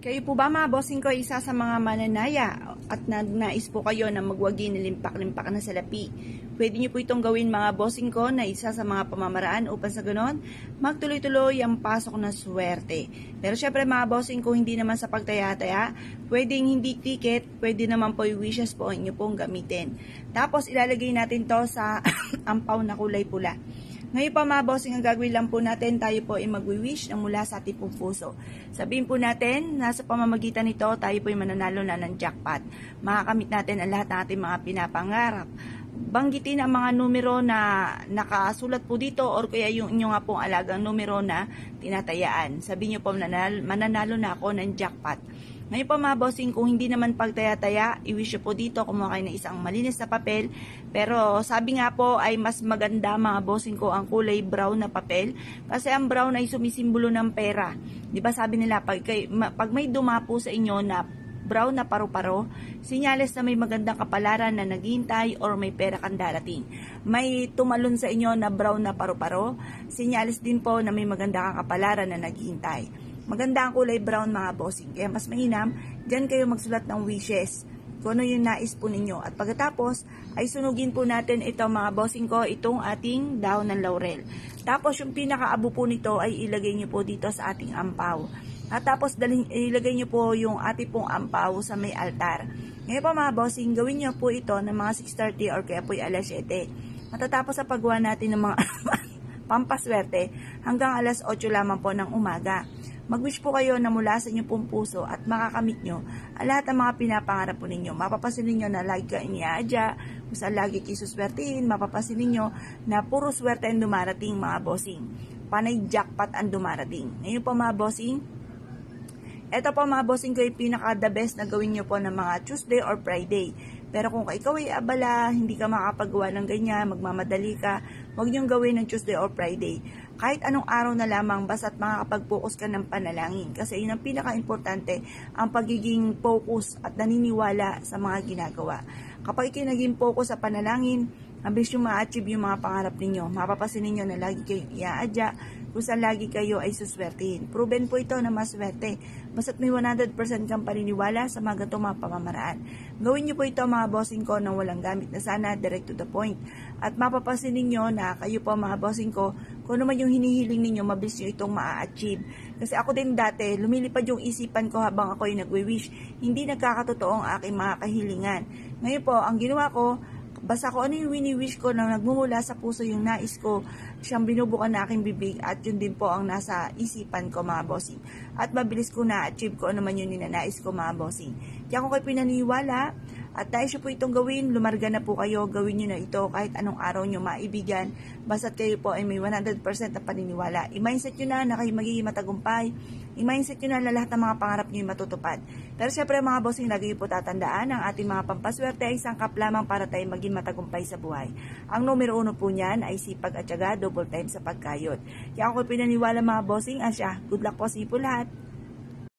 Kayo po ba mga bossing ko isa sa mga mananaya at nais po kayo na magwagi na limpak-limpak na salapi? Pwede nyo po itong gawin mga bossing ko na isa sa mga pamamaraan upang sa ganon magtuloy-tuloy ang pasok na swerte. Pero syempre mga bossing ko hindi naman sa pagtaya-taya, pwedeng hindi ticket, pwede naman po yung wishes po inyo pong gamitin. Tapos ilalagay natin to sa ampaw na kulay pula. Ngayon pa mga bossing, ang gagawin lang po natin, tayo po ay magwi-wish ng mula sa ating pong puso. Sabihin po natin, nasa pamamagitan nito, tayo po ay mananalo na ng jackpot. Makakamit natin ang lahat ng ating mga pinapangarap. Banggitin ang mga numero na nakasulat po dito or kaya yung inyo nga pong alagang numero na tinatayaan. Sabihin nyo po, mananalo na ako ng jackpot. Ngayon po mga bossing, kung hindi naman pagtaya-taya, i-wish po dito, kumuha kayo ng isang malinis na papel. Pero sabi nga po ay mas maganda mga bossing ko ang kulay brown na papel. Kasi ang brown ay sumisimbolo ng pera. Di ba sabi nila, pag may dumapo sa inyo na brown na paru-paro, sinyales na may magandang kapalaran na naghihintay or may pera kang darating. May tumalon sa inyo na brown na paru-paro, sinyales din po na may magandang kapalaran na naghihintay. Maganda ang kulay brown mga bossing. Kaya mas mainam, dyan kayo magsulat ng wishes. Kung ano yung nais po ninyo. At pagkatapos, ay sunugin po natin ito mga bossing ko, itong ating dahon ng laurel. Tapos yung pinakaabo po nito ay ilagay nyo po dito sa ating ampaw. At tapos ilagay nyo po yung ating pong ampaw sa may altar. Ngayon po mga bossing, gawin nyo po ito ng mga 6:30 or kaya po alas 7. Matatapos sa paggawa natin ng mga pampaswerte hanggang alas 8 lamang po ng umaga. Mag-wish po kayo na mula sa inyong pong puso at makakamit nyo ang lahat ng mga pinapangarap po ninyo. Mapapasin ninyo na lagi ka iniadya, kung saan lagi kayo suswertein, mapapasin ninyo na puro swerte ang dumarating mga bossing. Panay jackpot ang dumarating. Ngayon po mga bossing, ito po mga bossing ko yung pinaka the best na gawin nyo po ng mga Tuesday or Friday. Pero kung ikaw ay abala, hindi ka makapagawa ng ganyan, magmamadali ka, huwag niyong gawin ng Tuesday or Friday. Kahit anong araw na lamang, basta't makakapag-focus ka ng panalangin. Kasi yun ang pinaka-importante, ang pagiging focus at naniniwala sa mga ginagawa. Kapag ikaw naging focus sa panalangin, mabilis yung ma-achieve yung mga pangarap ninyo. Mapapasin ninyo na lagi kayong iaadya, kung saan lagi kayo ay suswertein. Proven po ito na maswerte. Basta't may 100% kang paniniwala sa mga ganitong mga pamamaraan. Gawin niyo po ito mga bossing ko nang walang gamit na sana, direct to the point. At mapapasin ninyo na kayo po mga bossing ko, kung naman yung hinihiling ninyo, mabilis nyo itong ma-achieve. Kasi ako din dati, lumilipad yung isipan ko habang ako yung nagwi-wish. Hindi nagkakatotoo ang aking mga kahilingan. Ngayon po, ang ginawa ko, basta ko ano yung wini-wish ko na nagmumula sa puso yung nais ko, siyang binubukan na aking bibig at yun din po ang nasa isipan ko mga bossing. At mabilis ko na-achieve ko ano man yun ninanais ko mga bossing. Kaya kung kayo pinaniwala at dahil siya po itong gawin, lumarga na po kayo, gawin nyo na ito kahit anong araw nyo maibigan, basta't kayo po ay may 100% na paniniwala. I-mindset nyo na kayo magiging matagumpay, i-mindset nyo na lahat ng mga pangarap nyo matutupad. Pero syempre mga bossing, lagi po tatandaan, ang ating mga pampaswerte ay sangkap lamang para tayo maging matagumpay sa buhay. Ang numero 1 po niyan ay sipag at syaga, double time sa pagkayod. Kaya ako pinaniwala mga bossing, asya, good luck po sa ipo lahat.